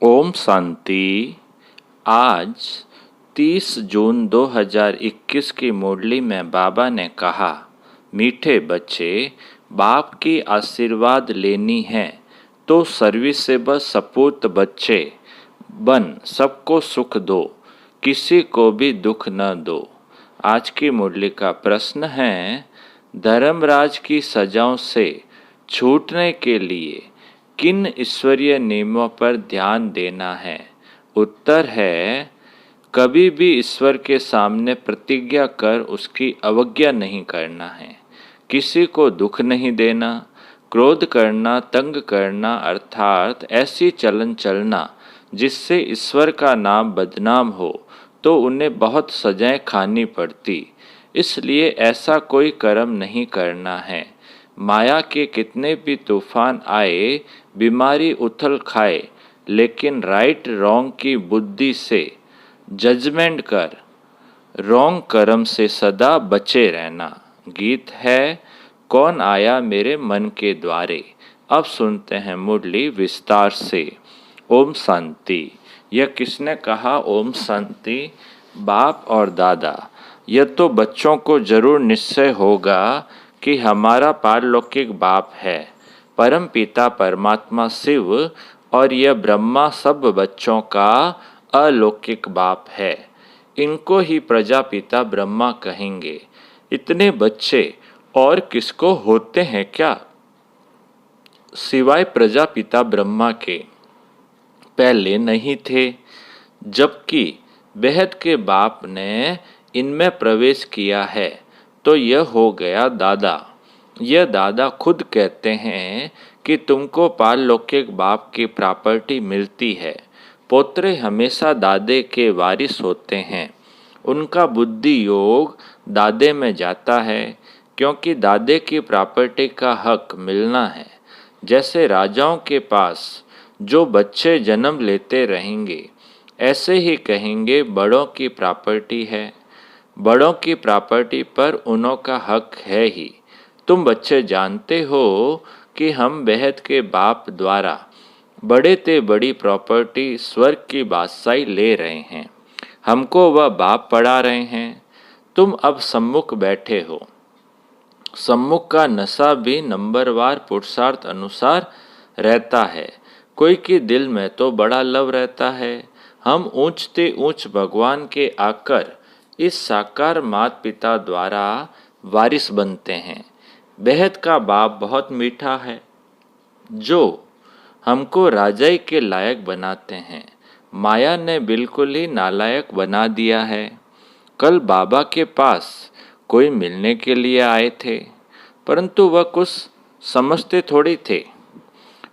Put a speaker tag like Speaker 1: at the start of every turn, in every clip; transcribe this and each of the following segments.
Speaker 1: ओम शांति। आज 30 जून 2021 की मुरली में बाबा ने कहा, मीठे बच्चे, बाप की आशीर्वाद लेनी है तो सर्विसेबल सपूत बच्चे बन सबको सुख दो, किसी को भी दुख न दो। आज की मुरली का प्रश्न है, धर्मराज की सजाओं से छूटने के लिए किन ईश्वरीय नियमों पर ध्यान देना है। उत्तर है, कभी भी ईश्वर के सामने प्रतिज्ञा कर उसकी अवज्ञा नहीं करना है, किसी को दुख नहीं देना, क्रोध करना, तंग करना अर्थात ऐसी चलन चलना जिससे ईश्वर का नाम बदनाम हो तो उन्हें बहुत सजाएं खानी पड़ती, इसलिए ऐसा कोई कर्म नहीं करना है। माया के कितने भी तूफान आए, बीमारी उथल खाए, लेकिन राइट रॉन्ग की बुद्धि से जजमेंट कर रॉन्ग कर्म से सदा बचे रहना। गीत है, कौन आया मेरे मन के द्वारे। अब सुनते हैं मुरली विस्तार से। ओम शांति। यह किसने कहा ओम शांति? बाप और दादा। यह तो बच्चों को जरूर निश्चय होगा कि हमारा पारलौकिक बाप है, परम पिता परमात्मा शिव, और यह ब्रह्मा सब बच्चों का अलौकिक बाप है। इनको ही प्रजापिता ब्रह्मा कहेंगे। इतने बच्चे और किसको होते हैं क्या, सिवाय प्रजापिता ब्रह्मा के पहले नहीं थे, जबकि बेहद के बाप ने इनमें प्रवेश किया है, तो यह हो गया दादा। यह दादा खुद कहते हैं कि तुमको पारलौकिक बाप की प्रॉपर्टी मिलती है। पोत्रे हमेशा दादे के वारिस होते हैं। उनका बुद्धि योग दादे में जाता है, क्योंकि दादे की प्रॉपर्टी का हक मिलना है। जैसे राजाओं के पास जो बच्चे जन्म लेते रहेंगे, ऐसे ही कहेंगे बड़ों की प्रॉपर्टी है। बड़ों की प्रॉपर्टी पर उन्हों का हक है ही। तुम बच्चे जानते हो कि हम बेहद के बाप द्वारा बड़े ते बड़ी प्रॉपर्टी स्वर्ग की बादशाही ले रहे हैं। हमको वह बाप पढ़ा रहे हैं। तुम अब सम्मुख बैठे हो। सम्मुख का नशा भी नंबरवार पुरुषार्थ अनुसार रहता है। कोई के दिल में तो बड़ा लव रहता है। हम ऊंचते ऊंच भगवान के आकर इस साकार माता पिता द्वारा वारिस बनते हैं। बेहद का बाप बहुत मीठा है, जो हमको राजाई के लायक बनाते हैं। माया ने बिल्कुल ही नालायक बना दिया है। कल बाबा के पास कोई मिलने के लिए आए थे, परंतु वह कुछ समझते थोड़ी थे।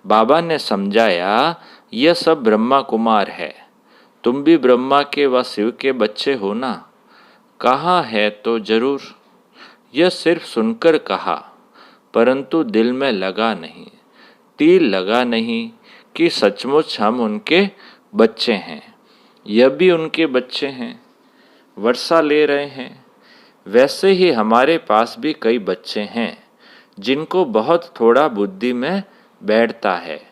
Speaker 1: बाबा ने समझाया, यह सब ब्रह्मा कुमार है। तुम भी ब्रह्मा के व शिव के बच्चे हो ना। कहा है तो जरूर। यह सिर्फ सुनकर कहा, परंतु दिल में लगा नहीं, तीर लगा नहीं कि सचमुच हम उनके बच्चे हैं। यह भी उनके बच्चे हैं, वर्षा ले रहे हैं। वैसे ही हमारे पास भी कई बच्चे हैं जिनको बहुत थोड़ा बुद्धि में बैठता है।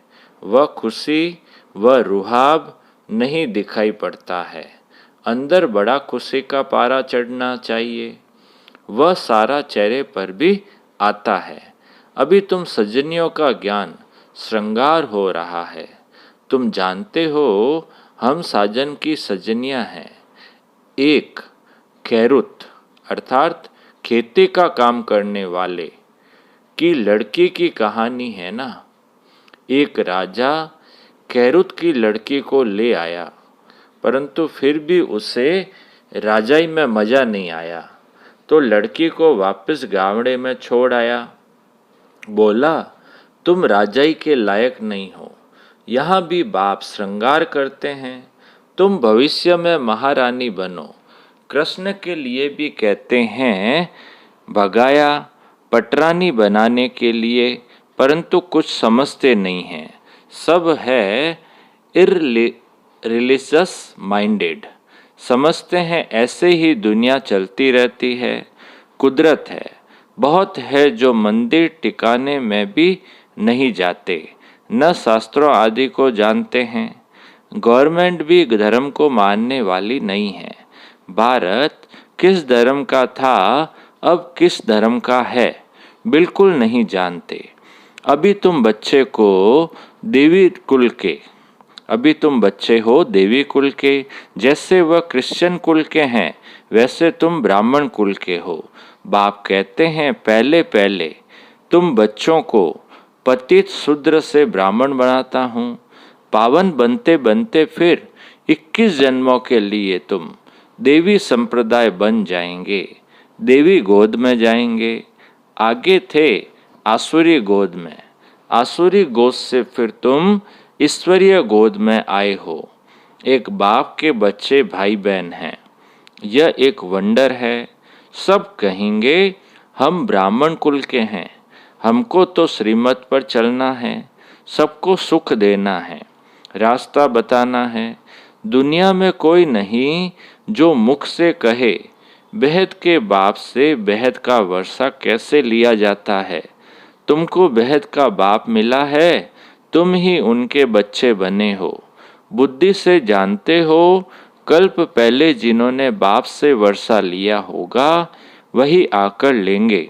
Speaker 1: वह खुशी व रुहाब नहीं दिखाई पड़ता है। अंदर बड़ा खुशी का पारा चढ़ना चाहिए। वह सारा चेहरे पर भी आता है। अभी तुम सजनियों का ज्ञान श्रृंगार हो रहा है। तुम जानते हो हम साजन की सजनियां हैं। एक खैरुत अर्थात खेती का काम करने वाले की लड़की की कहानी है ना। एक राजा खैरुत की लड़की को ले आया, परंतु फिर भी उसे राजाई में मज़ा नहीं आया, तो लड़की को वापस गावड़े में छोड़ आया। बोला, तुम राजाई के लायक नहीं हो। यहाँ भी बाप श्रृंगार करते हैं। तुम भविष्य में महारानी बनो। कृष्ण के लिए भी कहते हैं, भगाया पटरानी बनाने के लिए, परंतु कुछ समझते नहीं हैं। सब है रिलीजियस माइंडेड। समझते हैं ऐसे ही दुनिया चलती रहती है, कुदरत है। बहुत है जो मंदिर टिकाने में भी नहीं जाते, न शास्त्रों आदि को जानते हैं। गवर्नमेंट भी धर्म को मानने वाली नहीं है। भारत किस धर्म का था, अब किस धर्म का है, बिल्कुल नहीं जानते। अभी तुम बच्चे हो देवी कुल के, जैसे वह क्रिश्चियन कुल के हैं वैसे तुम ब्राह्मण कुल के हो। बाप कहते हैं पहले पहले तुम बच्चों को पतित शूद्र से ब्राह्मण बनाता हूँ। पावन बनते बनते फिर 21 जन्मों के लिए तुम देवी संप्रदाय बन जाएंगे, देवी गोद में जाएंगे। आगे थे आसुरी गोद में, आसुरी गोद से फिर तुम ईश्वरीय गोद में आए हो। एक बाप के बच्चे भाई बहन हैं, यह एक वंडर है। सब कहेंगे हम ब्राह्मण कुल के हैं, हमको तो श्रीमत पर चलना है, सबको सुख देना है, रास्ता बताना है। दुनिया में कोई नहीं जो मुख से कहे बेहद के बाप से बेहद का वर्षा कैसे लिया जाता है। तुमको बेहद का बाप मिला है, तुम ही उनके बच्चे बने हो। बुद्धि से जानते हो कल्प पहले जिन्होंने बाप से वर्षा लिया होगा वही आकर लेंगे।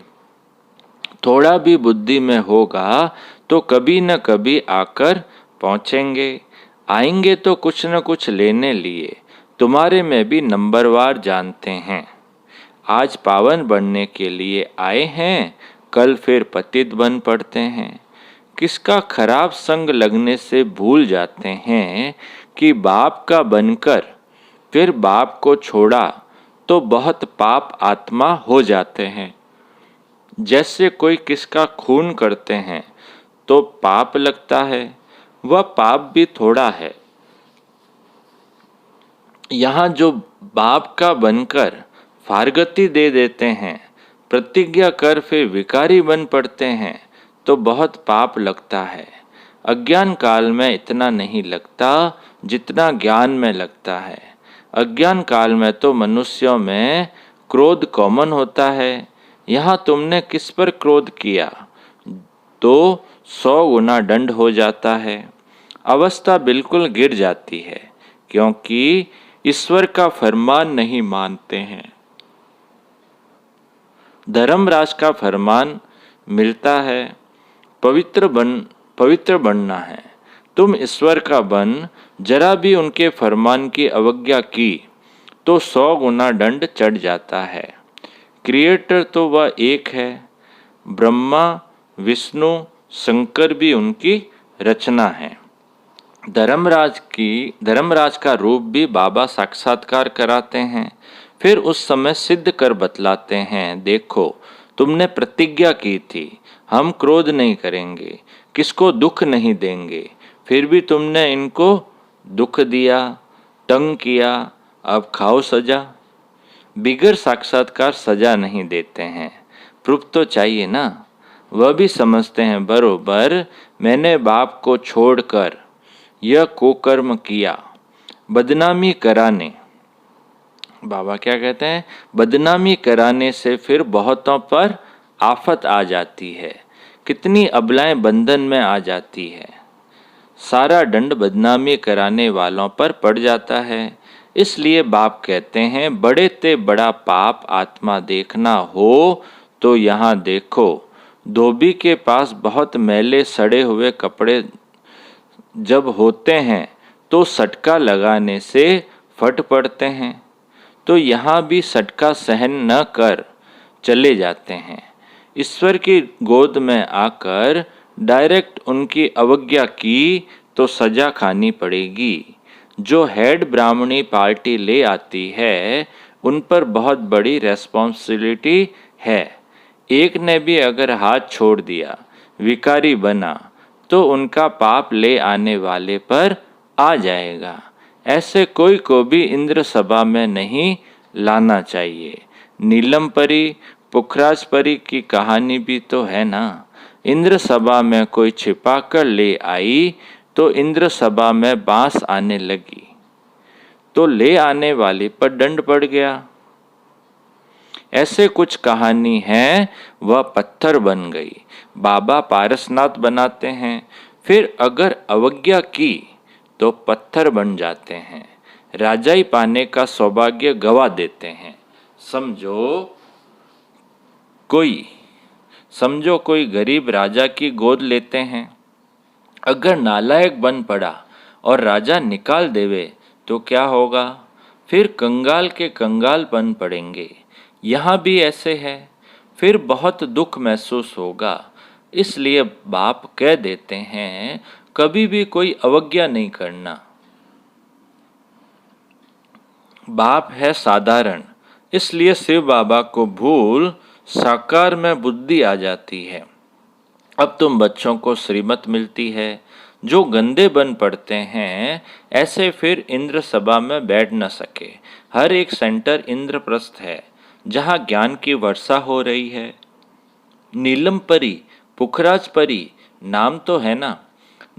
Speaker 1: थोड़ा भी बुद्धि में होगा तो कभी न कभी आकर पहुँचेंगे। आएंगे तो कुछ न कुछ लेने लिए, तुम्हारे में भी नंबरवार जानते हैं। आज पावन बनने के लिए आए हैं, कल फिर पतित बन पड़ते हैं। किसका खराब संग लगने से भूल जाते हैं कि बाप का बनकर फिर बाप को छोड़ा तो बहुत पाप आत्मा हो जाते हैं। जैसे कोई किसका खून करते हैं तो पाप लगता है, वह पाप भी थोड़ा है। यहाँ जो बाप का बनकर फारगती दे देते हैं, प्रतिज्ञा कर फिर विकारी बन पड़ते हैं तो बहुत पाप लगता है। अज्ञान काल में इतना नहीं लगता जितना ज्ञान में लगता है। अज्ञान काल में तो मनुष्यों में क्रोध कॉमन होता है। यहाँ तुमने किस पर क्रोध किया तो 100 गुना दंड हो जाता है। अवस्था बिल्कुल गिर जाती है क्योंकि ईश्वर का फरमान नहीं मानते हैं। धर्मराज का फरमान मिलता है, पवित्र बनना है। तुम ईश्वर का बन जरा भी उनके फरमान की अवज्ञा की तो 100 गुना दंड चढ़ जाता है। क्रिएटर तो वह एक है, ब्रह्मा विष्णु शंकर भी उनकी रचना है। धर्मराज का रूप भी बाबा साक्षात्कार कराते हैं, फिर उस समय सिद्ध कर बतलाते हैं। देखो तुमने प्रतिज्ञा की थी हम क्रोध नहीं करेंगे, किसको दुख नहीं देंगे, फिर भी तुमने इनको दुख दिया, तंग किया, अब खाओ सजा। बिगर साक्षात्कार सजा नहीं देते हैं, प्रूफ तो चाहिए ना। वह भी समझते हैं बरोबर मैंने बाप को छोड़कर यह कुकर्म किया। बदनामी कराने, बाबा क्या कहते हैं, बदनामी कराने से फिर बहुतों पर आफत आ जाती है, कितनी अबलाएं बंधन में आ जाती है। सारा दंड बदनामी कराने वालों पर पड़ जाता है। इसलिए बाप कहते हैं बड़े ते बड़ा पाप आत्मा देखना हो तो यहाँ देखो। धोबी के पास बहुत मैले सड़े हुए कपड़े जब होते हैं तो सटका लगाने से फट पड़ते हैं, तो यहाँ भी सटका सहन न कर चले जाते हैं। ईश्वर की गोद में आकर डायरेक्ट उनकी अवज्ञा की तो सजा खानी पड़ेगी। जो हेड ब्राह्मणी पार्टी ले आती है उन पर बहुत बड़ी रेस्पॉन्सिबिलिटी है। एक ने भी अगर हाथ छोड़ दिया, विकारी बना, तो उनका पाप ले आने वाले पर आ जाएगा। ऐसे कोई को भी इंद्र सभा में नहीं लाना चाहिए। नीलम परी पुखराज परी की कहानी भी तो है ना। इंद्र सभा में कोई छिपा कर ले आई तो इंद्र सभा में बांस आने लगी तो ले आने वाले पर दंड पड़ गया। ऐसे कुछ कहानी है, वह पत्थर बन गई। बाबा पारसनाथ बनाते हैं। फिर अगर अवज्ञा की तो पत्थर बन जाते हैं, राजाई पाने का सौभाग्य गवा देते हैं। समझो कोई गरीब राजा की गोद लेते हैं, अगर नालायक बन पड़ा और राजा निकाल देवे तो क्या होगा? फिर कंगाल के कंगाल बन पड़ेंगे। यहाँ भी ऐसे है, फिर बहुत दुख महसूस होगा। इसलिए बाप कह देते हैं कभी भी कोई अवज्ञा नहीं करना। बाप है साधारण, इसलिए शिव बाबा को भूल साकार में बुद्धि आ जाती है। अब तुम बच्चों को श्रीमत मिलती है, जो गंदे बन पड़ते हैं ऐसे फिर इंद्र सभा में बैठ न सके। हर एक सेंटर इंद्रप्रस्थ है, जहाँ ज्ञान की वर्षा हो रही है। नीलम परी, पुखराज परी नाम तो है ना।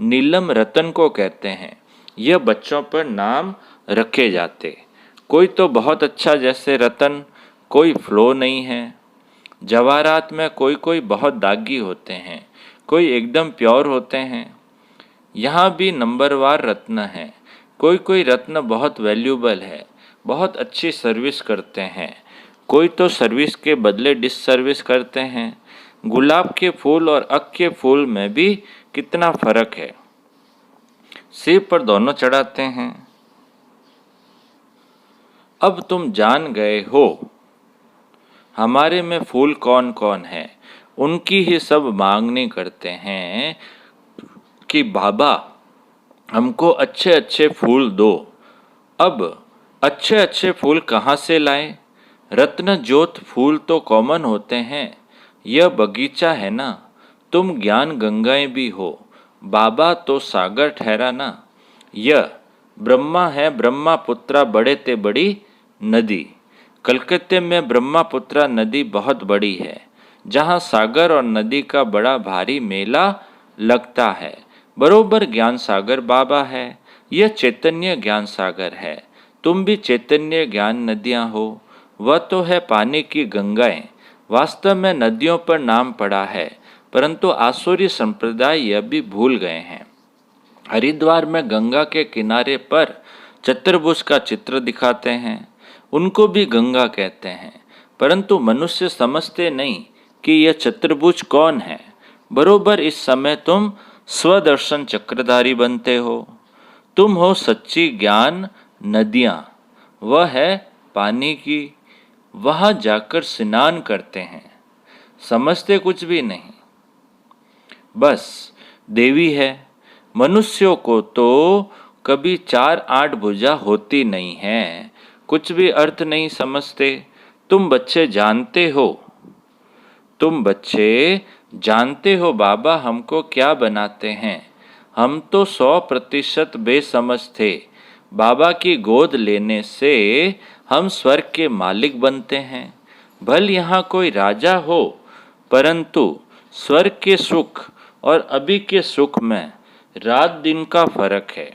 Speaker 1: नीलम रतन को कहते हैं। यह बच्चों पर नाम रखे जाते, कोई तो बहुत अच्छा जैसे रतन, कोई फ्लो नहीं है। जवाहरात में कोई कोई बहुत दागी होते हैं, कोई एकदम प्योर होते हैं। यहाँ भी नंबरवार रत्न है। कोई कोई रत्न बहुत वैल्यूबल है, बहुत अच्छी सर्विस करते हैं, कोई तो सर्विस के बदले डिससर्विस करते हैं। गुलाब के फूल और अक के फूल में भी कितना फर्क है। सिर पर दोनों चढ़ाते हैं। अब तुम जान गए हो हमारे में फूल कौन कौन है। उनकी ही सब मांगनी करते हैं कि बाबा हमको अच्छे अच्छे फूल दो। अब अच्छे अच्छे फूल कहाँ से लाएं? रत्न ज्योत फूल तो कॉमन होते हैं। यह बगीचा है ना, तुम ज्ञान गंगाएं भी हो, बाबा तो सागर ठहरा ना। यह ब्रह्मा है, ब्रह्मापुत्रा बड़े ते बड़ी नदी। कलकत्ते में ब्रह्मापुत्रा नदी बहुत बड़ी है, जहाँ सागर और नदी का बड़ा भारी मेला लगता है। बरोबर ज्ञान सागर बाबा है। यह चैतन्य ज्ञान सागर है। तुम भी चैतन्य ज्ञान नदियाँ हो। वह तो है पानी की गंगाएं। वास्तव में नदियों पर नाम पड़ा है, परंतु आसुरी संप्रदाय यह भी भूल गए हैं। हरिद्वार में गंगा के किनारे पर चतुर्भुज का चित्र दिखाते हैं, उनको भी गंगा कहते हैं, परंतु मनुष्य समझते नहीं कि यह चतुर्भुज कौन है। बरोबर इस समय तुम स्वदर्शन चक्रधारी बनते हो। तुम हो सच्ची ज्ञान नदियाँ। वह है पानी की, वहाँ जाकर स्नान करते हैं, समझते कुछ भी नहीं, बस देवी है। मनुष्यों को तो कभी 4-8 भुजा होती नहीं है, कुछ भी अर्थ नहीं समझते। तुम बच्चे जानते हो बाबा हमको क्या बनाते हैं। हम तो 100% बेसमझ थे। बाबा की गोद लेने से हम स्वर्ग के मालिक बनते हैं। भल यहाँ कोई राजा हो, परंतु स्वर्ग के सुख और अभी के सुख में रात दिन का फर्क है।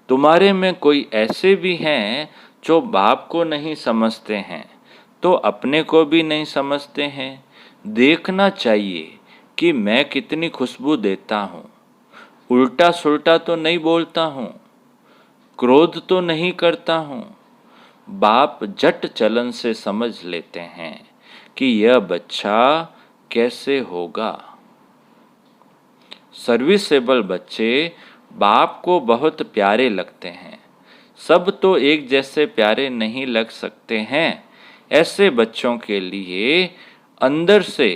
Speaker 1: तुम्हारे में कोई ऐसे भी हैं जो बाप को नहीं समझते हैं, तो अपने को भी नहीं समझते हैं। देखना चाहिए कि मैं कितनी खुशबू देता हूँ। उल्टा सुल्टा तो नहीं बोलता हूँ, क्रोध तो नहीं करता हूँ। बाप झट चलन से समझ लेते हैं कि यह बच्चा कैसे होगा। सर्विसेबल बच्चे बाप को बहुत प्यारे लगते हैं। सब तो एक जैसे प्यारे नहीं लग सकते हैं। ऐसे बच्चों के लिए अंदर से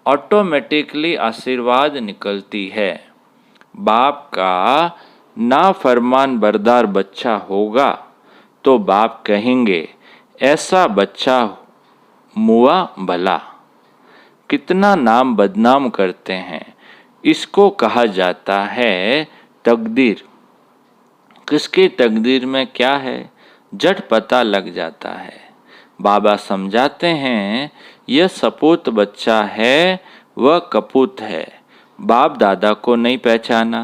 Speaker 1: ऑटोमेटिकली आशीर्वाद निकलती है। बाप का नाफरमान बरदार बच्चा होगा तो बाप कहेंगे ऐसा बच्चा मुआ भला। कितना नाम बदनाम करते हैं। इसको कहा जाता है तकदीर। किसकी तकदीर में क्या है झट पता लग जाता है। बाबा समझाते हैं यह सपूत बच्चा है, वह कपूत है। बाप दादा को नहीं पहचाना।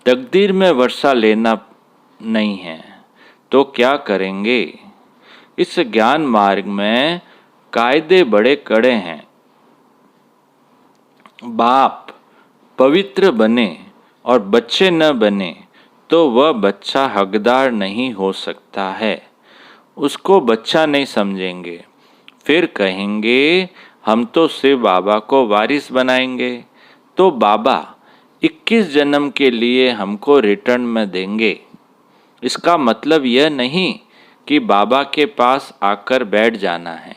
Speaker 1: तकदीर में वर्षा लेना नहीं है तो क्या करेंगे। इस ज्ञान मार्ग में कायदे बड़े कड़े हैं। बाप पवित्र बने और बच्चे न बने तो वह बच्चा हकदार नहीं हो सकता है। उसको बच्चा नहीं समझेंगे, फिर कहेंगे हम तो सिर्फ बाबा को वारिस बनाएंगे, तो बाबा 21 जन्म के लिए हमको रिटर्न में देंगे। इसका मतलब यह नहीं कि बाबा के पास आकर बैठ जाना है।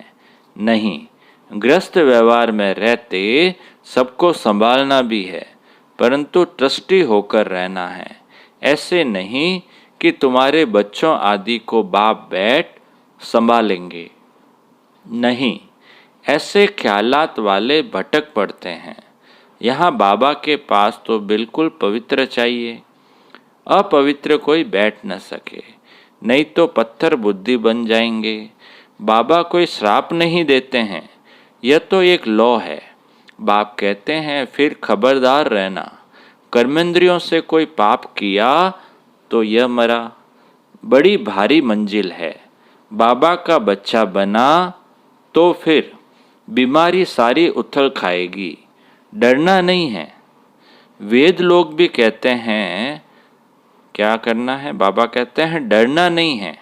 Speaker 1: नहीं, गृहस्थ व्यवहार में रहते सबको संभालना भी है, परंतु ट्रस्टी होकर रहना है। ऐसे नहीं कि तुम्हारे बच्चों आदि को बाप बैठ संभालेंगे। नहीं, ऐसे ख्यालात वाले भटक पड़ते हैं। यहाँ बाबा के पास तो बिल्कुल पवित्र चाहिए, अपवित्र कोई बैठ न सके, नहीं तो पत्थर बुद्धि बन जाएंगे। बाबा कोई श्राप नहीं देते हैं, यह तो एक लॉ है। बाप कहते हैं फिर खबरदार रहना, कर्मेंद्रियों से कोई पाप किया तो यह मरा। बड़ी भारी मंजिल है। बाबा का बच्चा बना तो फिर बीमारी सारी उथल खाएगी। डरना नहीं है। वेद लोग भी कहते हैं क्या करना है, बाबा कहते हैं डरना नहीं है।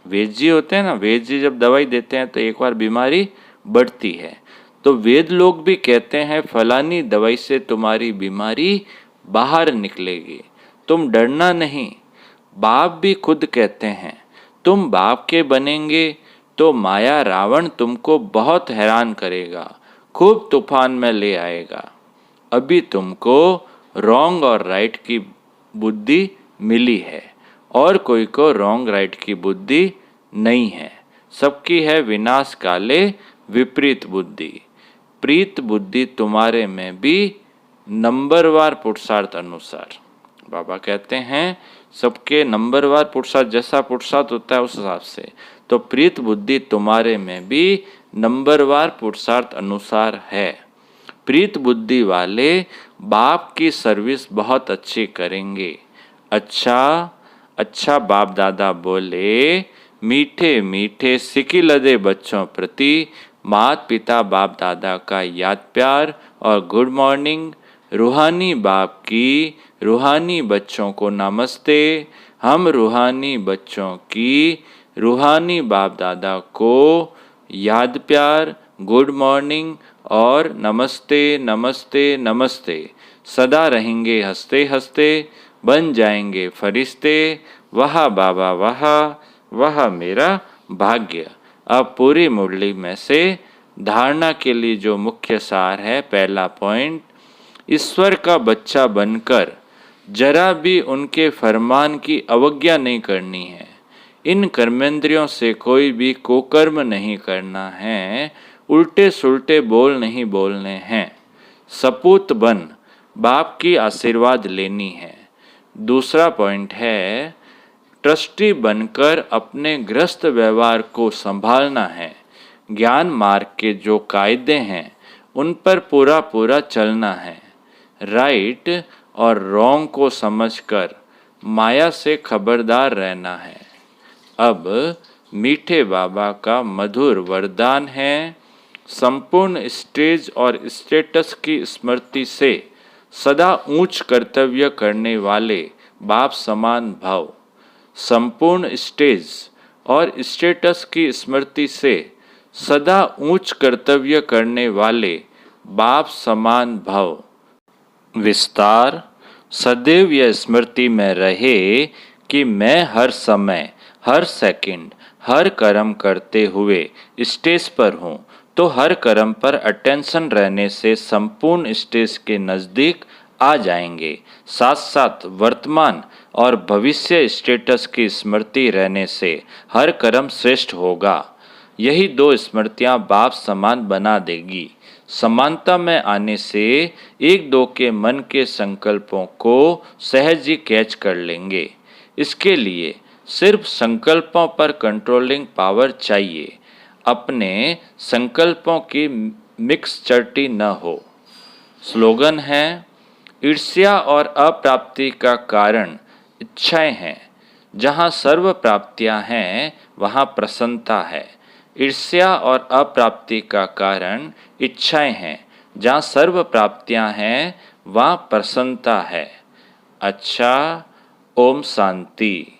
Speaker 1: वेद जी होते हैं ना, वेद जी जब दवाई देते हैं तो एक बार बीमारी बढ़ती है, तो वेद लोग भी कहते हैं फलानी दवाई से तुम्हारी बीमारी बाहर निकलेगी, तुम डरना नहीं। बाप भी खुद कहते हैं तुम बाप के बनेंगे तो माया रावण तुमको बहुत हैरान करेगा, खूब तूफान में ले आएगा। अभी तुमको रॉन्ग और राइट की बुद्धि मिली है और कोई को रॉन्ग राइट की बुद्धि नहीं है। सबकी है विनाश काले विपरीत बुद्धि। प्रीत बुद्धि तुम्हारे में भी नंबरवार पुरुषार्थ अनुसार। बाबा कहते हैं सबके नंबरवार पुरुषार्थ, जैसा पुरुषार्थ होता है उस हिसाब से, तो प्रीत बुद्धि तुम्हारे में भी नंबरवार पुरुषार्थ अनुसार है। प्रीत बुद्धि वाले बाप की सर्विस बहुत अच्छी करेंगे। अच्छा बाप दादा बोले, मीठे मीठे सिकी लदे बच्चों प्रति माता पिता बाप दादा का याद प्यार और गुड मॉर्निंग। रूहानी बाप की रूहानी बच्चों को नमस्ते। हम रूहानी बच्चों की रूहानी बाप दादा को याद प्यार, गुड मॉर्निंग और नमस्ते नमस्ते नमस्ते। सदा रहेंगे हंसते हंसते, बन जाएंगे फरिश्ते। वह बाबा वह मेरा भाग्य। अब पूरी मुरली में से धारणा के लिए जो मुख्य सार है, पहला पॉइंट, ईश्वर का बच्चा बनकर जरा भी उनके फरमान की अवज्ञा नहीं करनी है। इन कर्मेंद्रियों से कोई भी कुकर्म नहीं करना है, उल्टे सुल्टे बोल नहीं बोलने हैं। सपूत बन बाप की आशीर्वाद लेनी है। दूसरा पॉइंट है ट्रस्टी बनकर अपने गृहस्थ व्यवहार को संभालना है। ज्ञान मार्ग के जो कायदे हैं उन पर पूरा पूरा चलना है। राइट और रॉन्ग को समझकर माया से खबरदार रहना है। अब मीठे बाबा का मधुर वरदान है, संपूर्ण स्टेज और स्टेटस की स्मृति से सदा ऊंच कर्तव्य करने वाले बाप समान भाव। संपूर्ण स्टेज और स्टेटस की स्मृति से सदा ऊंच कर्तव्य करने वाले बाप समान भाव। विस्तार सदैव यह स्मृति में रहे कि मैं हर समय, हर सेकंड, हर कर्म करते हुए स्टेज पर हूँ, तो हर कर्म पर अटेंशन रहने से संपूर्ण स्टेज के नज़दीक आ जाएंगे। साथ साथ वर्तमान और भविष्य स्टेटस की स्मृति रहने से हर कर्म श्रेष्ठ होगा। यही दो स्मृतियाँ बाप समान बना देगी। समानता में आने से एक दो के मन के संकल्पों को सहज ही कैच कर लेंगे। इसके लिए सिर्फ संकल्पों पर कंट्रोलिंग पावर चाहिए। अपने संकल्पों की मिक्सचरटी न हो। स्लोगन है, ईर्ष्या और अप्राप्ति का कारण इच्छाएं हैं। जहाँ सर्व प्राप्तियाँ हैं वहाँ प्रसन्नता है। ईर्ष्या और अप्राप्ति का कारण इच्छाएं हैं। जहाँ सर्व प्राप्तियाँ हैं वहाँ प्रसन्नता है। अच्छा। ओम शांति।